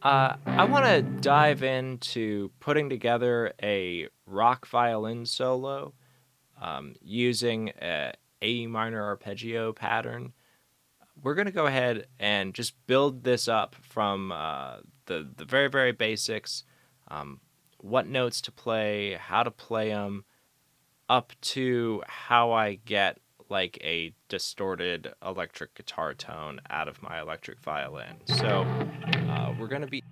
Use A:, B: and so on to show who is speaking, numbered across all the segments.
A: I want to dive into putting together a rock violin solo using a minor arpeggio pattern. We're going to go ahead and just build this up from the very, very basics, what notes to play, how to play them, up to how I get like a distorted electric guitar tone out of my electric violin. So we're going to be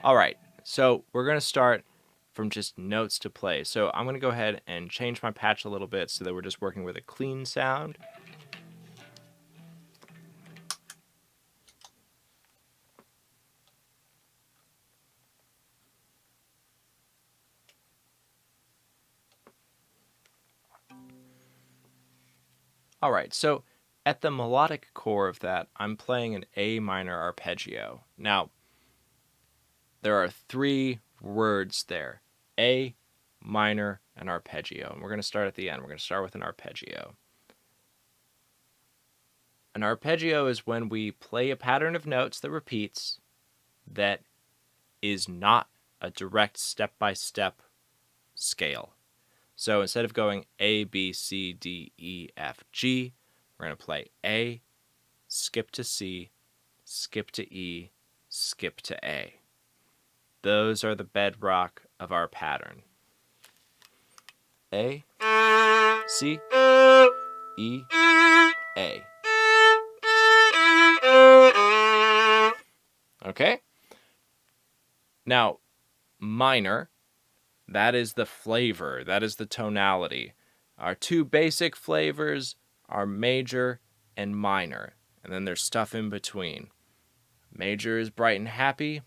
A: All right, so we're going to start from just notes to play. So I'm going to go ahead and change my patch a little bit so that we're just working with a clean sound. All right, so at the melodic core of that, I'm playing an A minor arpeggio. Now, there are three words there: A, minor, and arpeggio. And we're going to start at the end. We're going to start with an arpeggio. An arpeggio is when we play a pattern of notes that repeats that is not a direct step-by-step scale. So instead of going A, B, C, D, E, F, G, we're going to play A, skip to C, skip to E, skip to A. Those are the bedrock of our pattern. A, C, E, A. Okay? Now, minor, that is the flavor, that is the tonality. Our two basic flavors are major and minor, and then there's stuff in between. Major is bright and happy,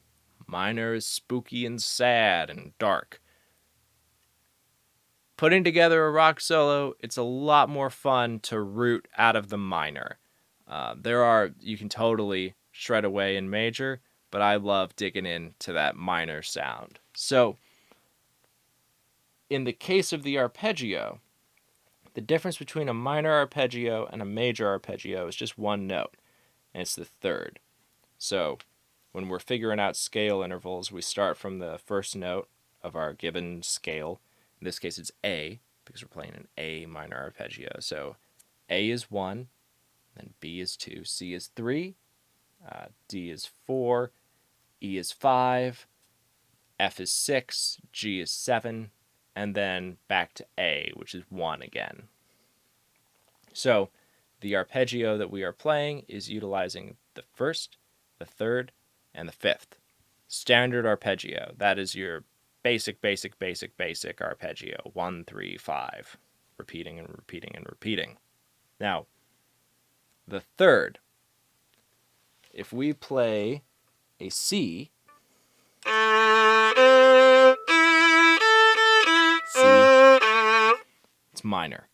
A: minor is spooky and sad and dark. Putting together a rock solo, it's a lot more fun to root out of the minor. You can totally shred away in major, but I love digging into that minor sound. So, in the case of the arpeggio, the difference between a minor arpeggio and a major arpeggio is just one note, and it's the third. So, when we're figuring out scale intervals, we start from the first note of our given scale. In this case, it's A, because we're playing an A minor arpeggio. So, A is 1, then B is 2, C is 3, D is 4, E is 5, F is 6, G is 7, and then back to A, which is 1 again. So the arpeggio that we are playing is utilizing the first, the third, and the fifth. Standard arpeggio, that is your basic arpeggio, 1, 3, 5, repeating and repeating and repeating. Now, the third, if we play a C, it's minor.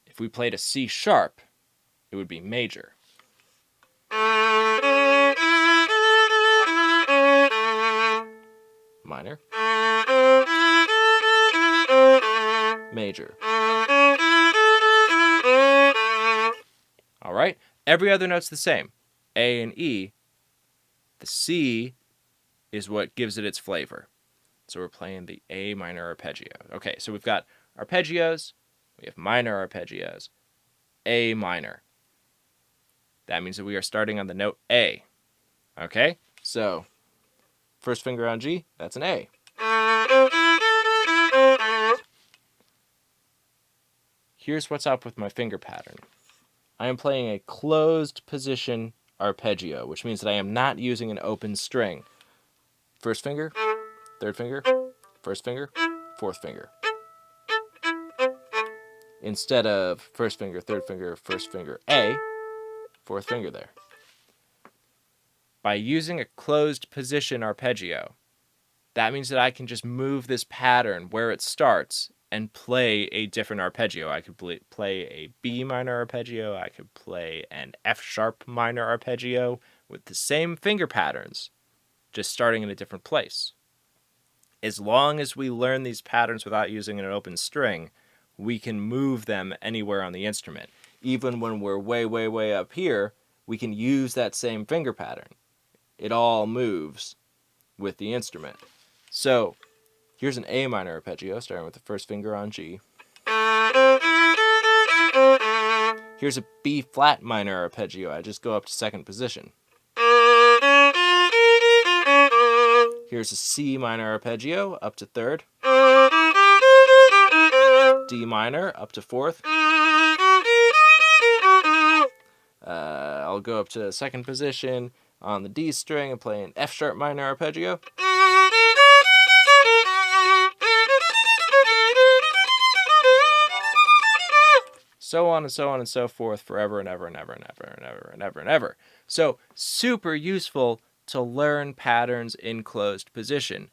A: If we played a C sharp, it would be major. Minor. Major. All right. Every other note's the same. A and E. The C is what gives it its flavor. So we're playing the A minor arpeggio. Okay, so we've got arpeggios, we have minor arpeggios, A minor. That means that we are starting on the note A. Okay, so first finger on G, that's an A. Here's what's up with my finger pattern. I am playing a closed position arpeggio, which means that I am not using an open string. First finger, third finger, first finger, fourth finger. Instead of first finger, third finger, first finger, A, fourth finger there. By using a closed position arpeggio, that means that I can just move this pattern where it starts and play a different arpeggio. I could play a B minor arpeggio. I could play an F sharp minor arpeggio with the same finger patterns, just starting in a different place. As long as we learn these patterns without using an open string, we can move them anywhere on the instrument. Even when we're way, way, way up here, we can use that same finger pattern. It all moves with the instrument. So here's an A minor arpeggio, starting with the first finger on G. Here's a B flat minor arpeggio. I just go up to second position. Here's a C minor arpeggio, up to third. D minor, up to fourth. I'll go up to second position on the D string and play an F sharp minor arpeggio. So on and so on and so forth, forever and ever and ever and ever and ever and ever and ever. So super useful to learn patterns in closed position.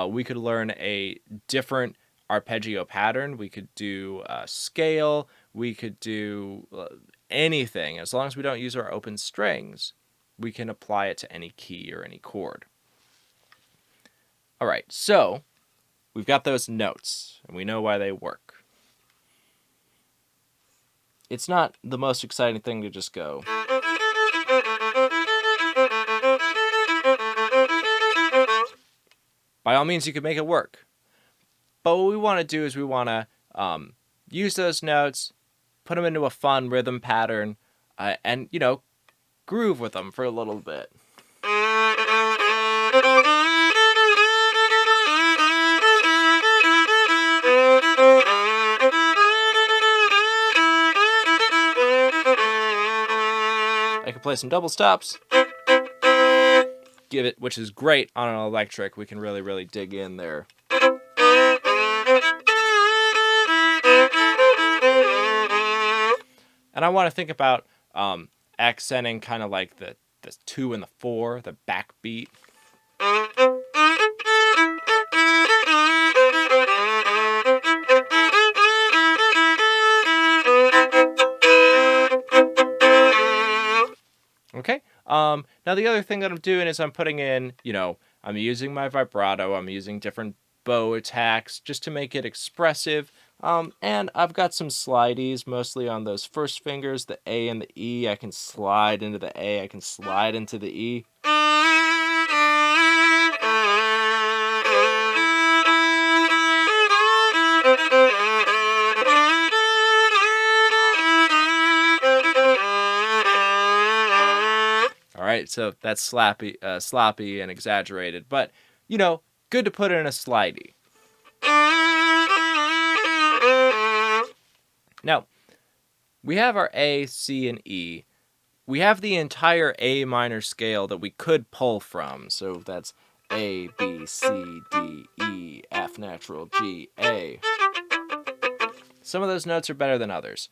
A: We could learn a different arpeggio pattern. We could do a scale. We could do anything. As long as we don't use our open strings, we can apply it to any key or any chord. All right, so we've got those notes, and we know why they work. It's not the most exciting thing to just go. By all means, you can make it work. But what we want to do is we want to use those notes, put them into a fun rhythm pattern, and, groove with them for a little bit. I can play some double stops. Give it, which is great on an electric. We can really, really dig in there. And I want to think about accenting kind of like the 2 and the 4, the backbeat. Okay. Now the other thing that I'm doing is I'm putting in, I'm using my vibrato. I'm using different bow attacks just to make it expressive. And I've got some slideys, mostly on those first fingers, the A and the E. I can slide into the A. I can slide into the E. All right, so that's sloppy and exaggerated, but, good to put in a slidey. Now, we have our A, C, and E. We have the entire A minor scale that we could pull from. So that's A, B, C, D, E, F natural, G, A. Some of those notes are better than others.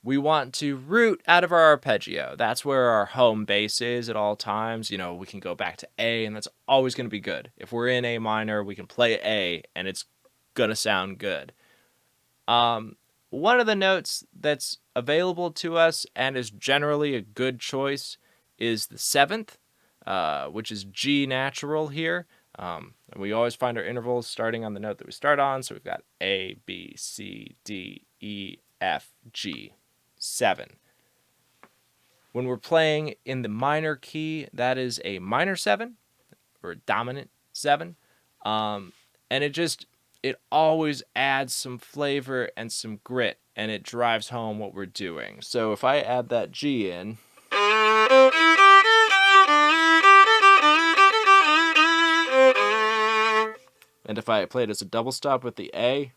A: We want to root out of our arpeggio. That's where our home base is at all times. We can go back to A, and that's always going to be good. If we're in A minor, we can play A, and it's going to sound good. One of the notes that's available to us and is generally a good choice is the 7th, which is G natural here. And we always find our intervals starting on the note that we start on. So we've got A, B, C, D, E, F, G, 7. When we're playing in the minor key, that is a minor 7 or a dominant 7. And it always adds some flavor and some grit, and it drives home what we're doing. So if I add that G in, and if I play it as a double stop with the A,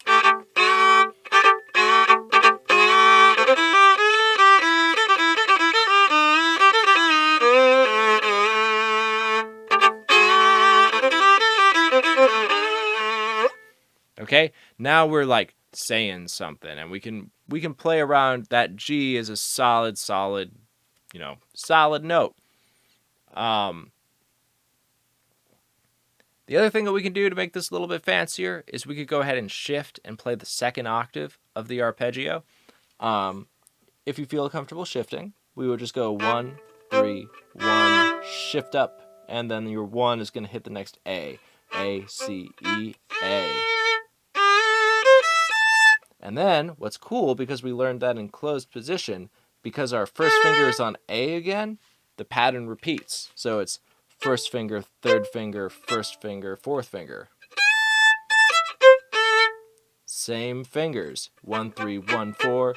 A: okay, now we're like saying something, and we can play around. That G is a solid note. The other thing that we can do to make this a little bit fancier is we could go ahead and shift and play the second octave of the arpeggio. If you feel comfortable shifting, we would just go 1, 3, 1, shift up, and then your 1 is going to hit the next A. A, C, E, A. And then, what's cool, because we learned that in closed position, because our first finger is on A again, the pattern repeats. So it's first finger, third finger, first finger, fourth finger. Same fingers. 1, 3, 1, 4.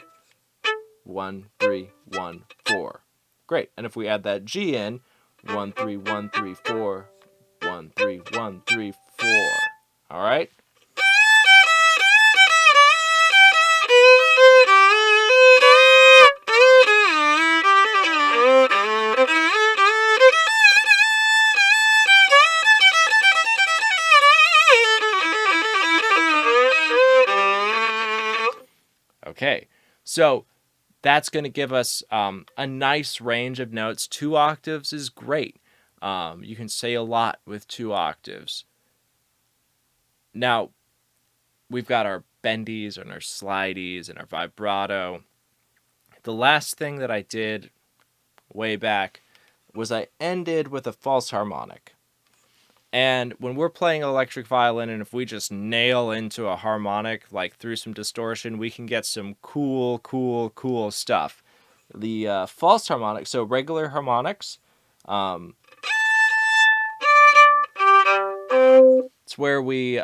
A: 1, 3, 1, 4. Great. And if we add that G in, 1, 3, 1, 3, 4. 1, 3, 1, 3, 4. All right? Okay, so that's going to give us a nice range of notes. 2 octaves is great. You can say a lot with 2 octaves. Now, we've got our bendies and our slideys and our vibrato. The last thing that I did way back was I ended with a false harmonic. And when we're playing electric violin, and if we just nail into a harmonic, like through some distortion, we can get some cool stuff. The false harmonic, so regular harmonics, it's where we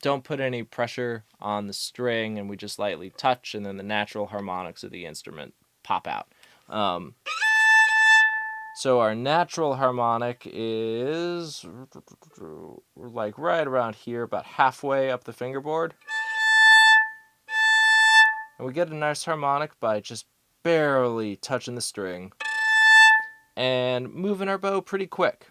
A: don't put any pressure on the string and we just lightly touch, and then the natural harmonics of the instrument pop out. So our natural harmonic is like right around here, about halfway up the fingerboard. And we get a nice harmonic by just barely touching the string and moving our bow pretty quick.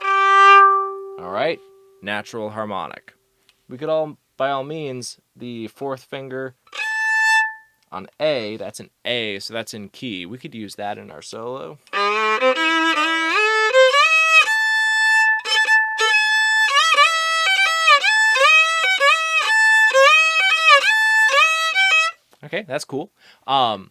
A: All right, natural harmonic. We could by all means, the fourth finger on A, that's an A, so that's in key. We could use that in our solo. Okay, that's cool. The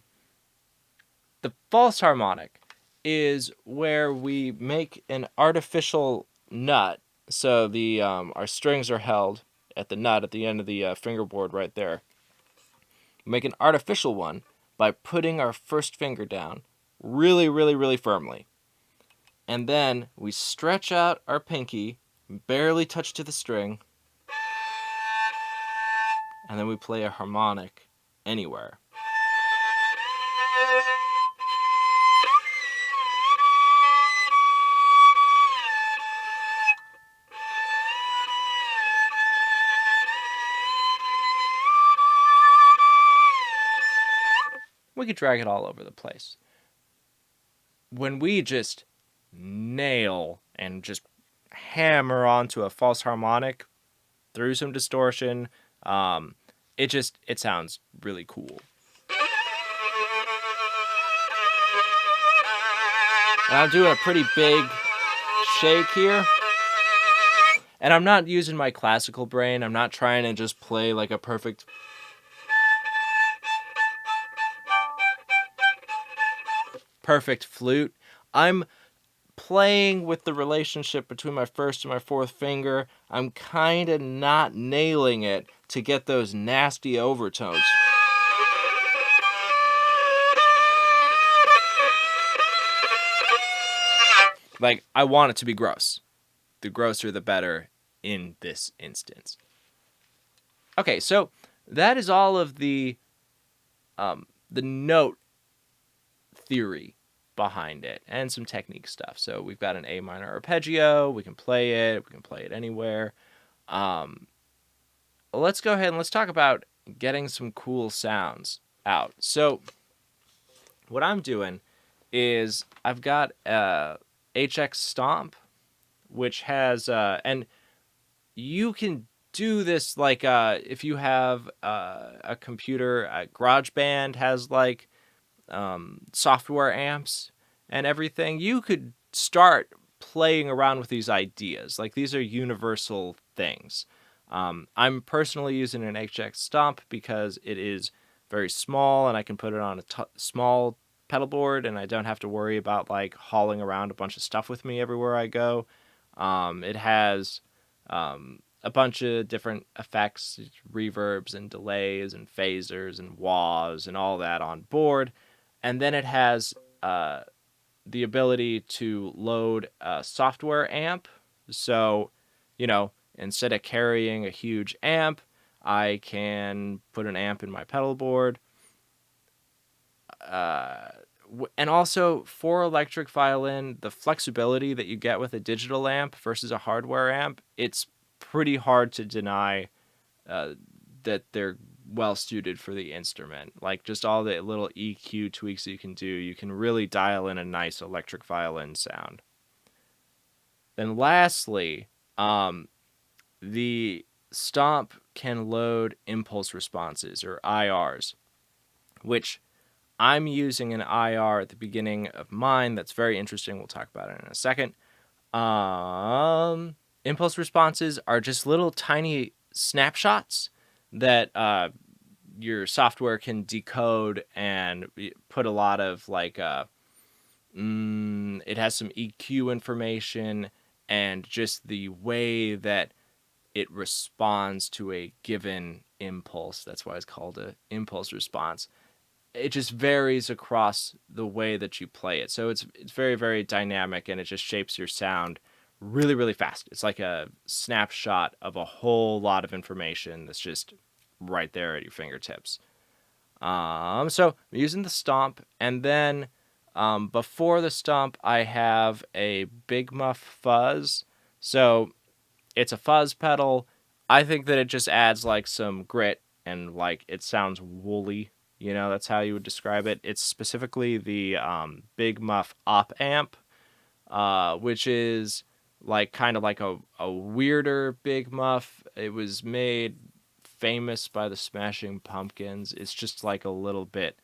A: false harmonic is where we make an artificial nut. So the our strings are held at the nut at the end of the fingerboard right there. Make an artificial one by putting our first finger down really firmly. And then we stretch out our pinky, barely touch to the string, and then we play a harmonic anywhere. We could drag it all over the place. When we just nail and just hammer onto a false harmonic through some distortion, it sounds really cool. And I'm doing a pretty big shake here. And I'm not using my classical brain. I'm not trying to just play like a perfect flute. I'm playing with the relationship between my first and my fourth finger. I'm kind of not nailing it to get those nasty overtones. Like, I want it to be gross. The grosser the better in this instance. Okay, so that is all of the note theory behind it and some technique stuff. So we've got an A minor arpeggio. We can play it. We can play it anywhere. Let's go ahead and let's talk about getting some cool sounds out. So what I'm doing is I've got a HX Stomp, which has and you can do this like if you have a computer. GarageBand has like software amps and everything. You could start playing around with these ideas. Like, these are universal things. I'm personally using an HX Stomp because it is very small and I can put it on a small pedal board and I don't have to worry about like hauling around a bunch of stuff with me everywhere I go. It has a bunch of different effects, reverbs and delays and phasers and wahs and all that on board. And then it has the ability to load a software amp. So, instead of carrying a huge amp, I can put an amp in my pedal board. And also, for electric violin, the flexibility that you get with a digital amp versus a hardware amp, it's pretty hard to deny that they're well suited for the instrument. Like, just all the little EQ tweaks that you can do, you can really dial in a nice electric violin sound. Then lastly, the Stomp can load impulse responses, or IRs, which I'm using an IR at the beginning of mine that's very interesting. We'll talk about it in a second. Impulse responses are just little tiny snapshots that your software can decode and put a lot of like it has some EQ information and just the way that it responds to a given impulse. That's why it's called an impulse response. It just varies across the way that you play it. So it's very, very dynamic, and it just shapes your sound really, really fast. It's like a snapshot of a whole lot of information that's just right there at your fingertips. So I'm using the Stomp, and then before the Stomp, I have a Big Muff Fuzz. So it's a fuzz pedal. I think that it just adds like some grit and like it sounds woolly. That's how you would describe it. It's specifically the Big Muff Op Amp, which is like kind of like a weirder Big Muff. It was made famous by the Smashing Pumpkins. It's just like a little bit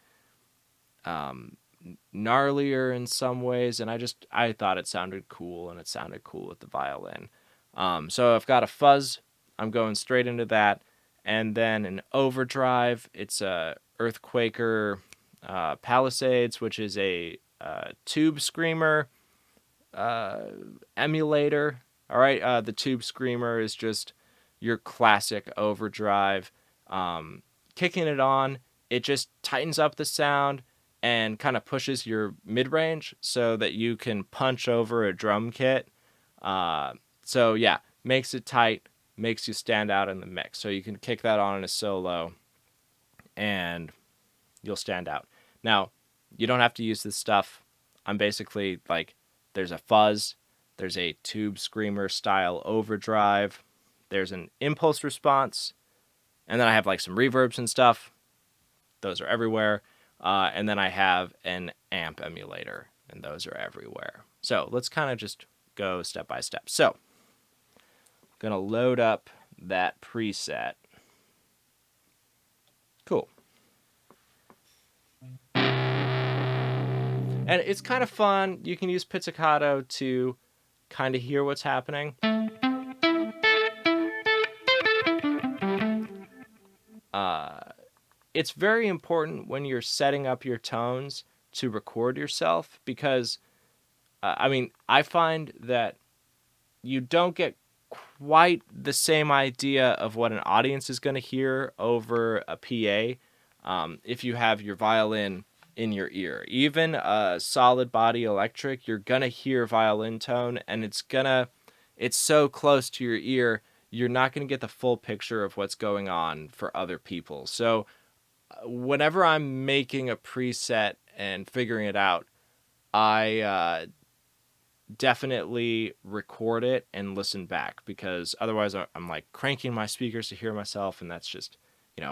A: gnarlier in some ways, and I thought it sounded cool, and it sounded cool with the violin. So I've got a fuzz. I'm going straight into that. And then an overdrive. It's a Earthquaker Palisades, which is a tube screamer emulator. All right, the tube screamer is just your classic overdrive. Kicking it on, it just tightens up the sound and kind of pushes your mid-range so that you can punch over a drum kit. So yeah, makes it tight, makes you stand out in the mix. So you can kick that on in a solo and you'll stand out. Now, you don't have to use this stuff. I'm basically like, there's a fuzz, there's a tube screamer style overdrive, there's an impulse response, and then I have like some reverbs and stuff. Those are everywhere. And then I have an amp emulator, and those are everywhere. So let's kind of just go step by step. So I'm going to load up that preset. Cool. And it's kind of fun. You can use pizzicato to kind of hear what's happening. It's very important when you're setting up your tones to record yourself because, I find that you don't get quite the same idea of what an audience is going to hear over a PA if you have your violin in your ear. Even a solid body electric, you're going to hear violin tone, and it's so close to your ear, you're not going to get the full picture of what's going on for other people. So whenever I'm making a preset and figuring it out, I definitely record it and listen back, because otherwise I'm like cranking my speakers to hear myself, and that's just,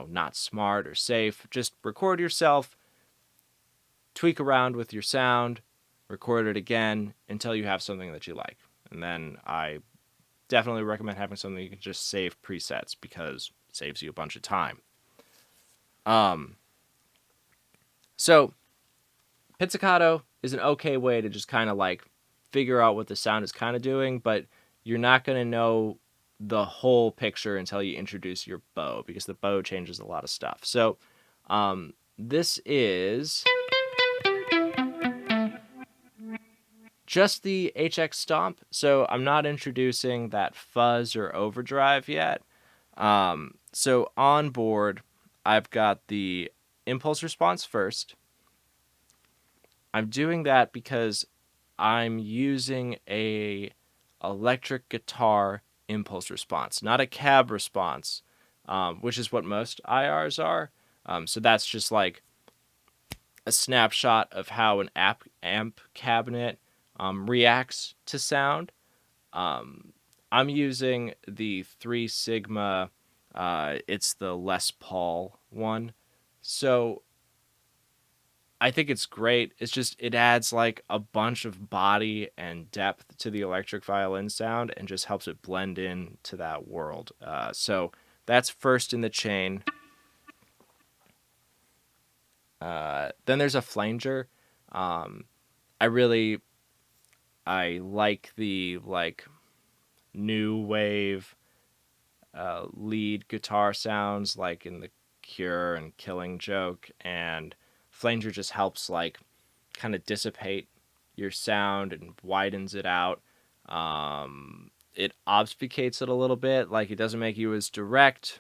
A: not smart or safe. Just record yourself, tweak around with your sound, record it again until you have something that you like. And then I definitely recommend having something you can just save presets, because it saves you a bunch of time. So pizzicato is an okay way to just kind of like figure out what the sound is kind of doing, but you're not going to know the whole picture until you introduce your bow, because the bow changes a lot of stuff. So this is just the HX stomp, so I'm not introducing that fuzz or overdrive yet. So on board, I've got the impulse response first. I'm doing that because I'm using a electric guitar impulse response, not a cab response, which is what most IRs are. So that's just like a snapshot of how an amp cabinet reacts to sound. I'm using the 3 Sigma, it's the Les Paul one. So I think it's great. It's just, it adds like a bunch of body and depth to the electric violin sound and just helps it blend in to that world. So that's first in the chain. Then there's a flanger. I like the like new wave lead guitar sounds like in The Cure and Killing Joke, and Flanger just helps like kind of dissipate your sound and widens it out. It obfuscates it a little bit, like it doesn't make you as direct.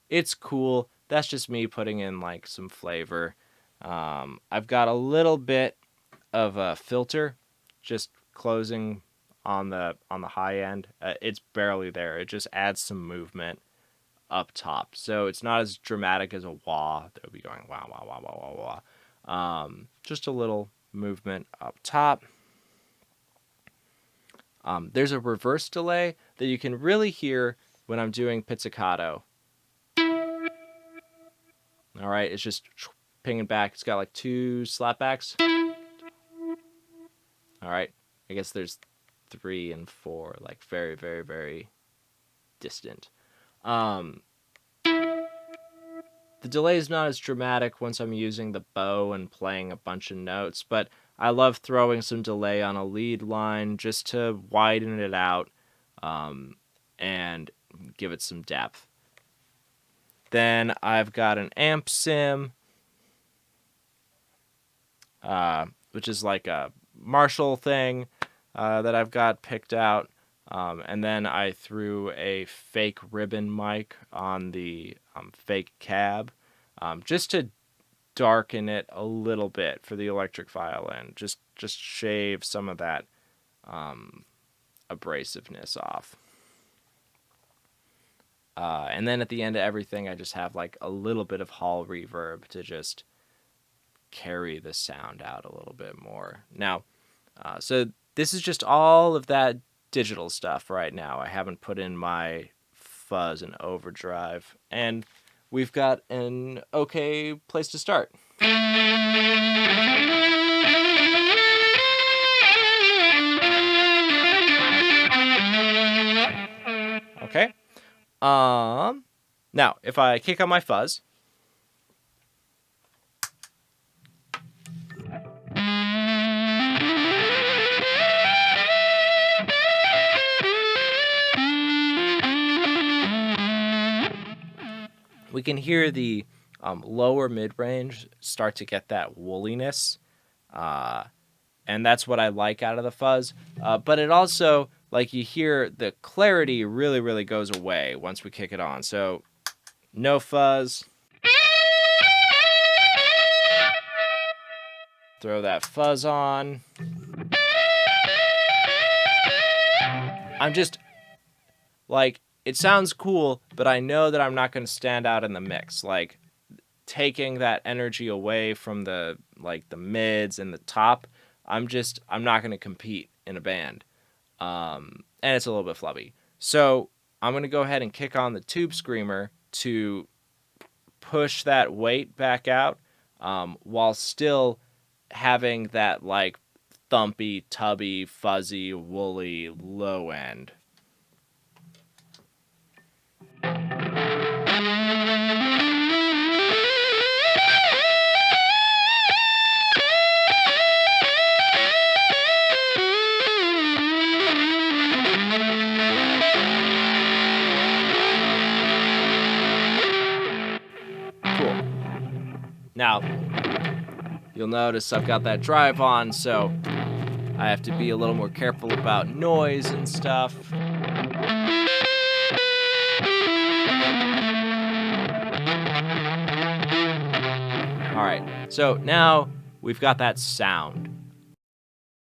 A: It's cool. That's just me putting in like some flavor. I've got a little bit of a filter just closing on the high end. It's barely there. It just adds some movement up top, so it's not as dramatic as a wah that would be going wah wah wah wah wah wah. Just a little movement up top. There's a reverse delay that you can really hear when I'm doing pizzicato. All right, it's just pinging back. It's got like 2 slapbacks. All right, I guess there's 3 and 4, like very, very, very distant. The delay is not as dramatic once I'm using the bow and playing a bunch of notes, but I love throwing some delay on a lead line just to widen it out and give it some depth. Then I've got an amp sim, which is like a Marshall thing that I've got picked out. And then I threw a fake ribbon mic on the fake cab just to darken it a little bit for the electric violin. Just shave some of that abrasiveness off. And then at the end of everything, I just have like a little bit of hall reverb to just carry the sound out a little bit more. Now, so this is just all of that digital stuff right now. I haven't put in my fuzz and overdrive, and we've got an okay place to start. Okay. Now, if I kick on my fuzz, we can hear the lower mid-range start to get that woolliness, and that's what I like out of the fuzz. But it also, like, you hear the clarity really, really goes away once we kick it on. So, no fuzz. Throw that fuzz on. I'm just, like, it sounds cool, but I know that I'm not going to stand out in the mix. Like, taking that energy away from the mids and the top, I'm not going to compete in a band. And it's a little bit flubby. So I'm going to go ahead and kick on the tube screamer to push that weight back out, while still having that like thumpy, tubby, fuzzy, woolly low end. Now, you'll notice I've got that drive on, so I have to be a little more careful about noise and stuff. All right, so now we've got that sound.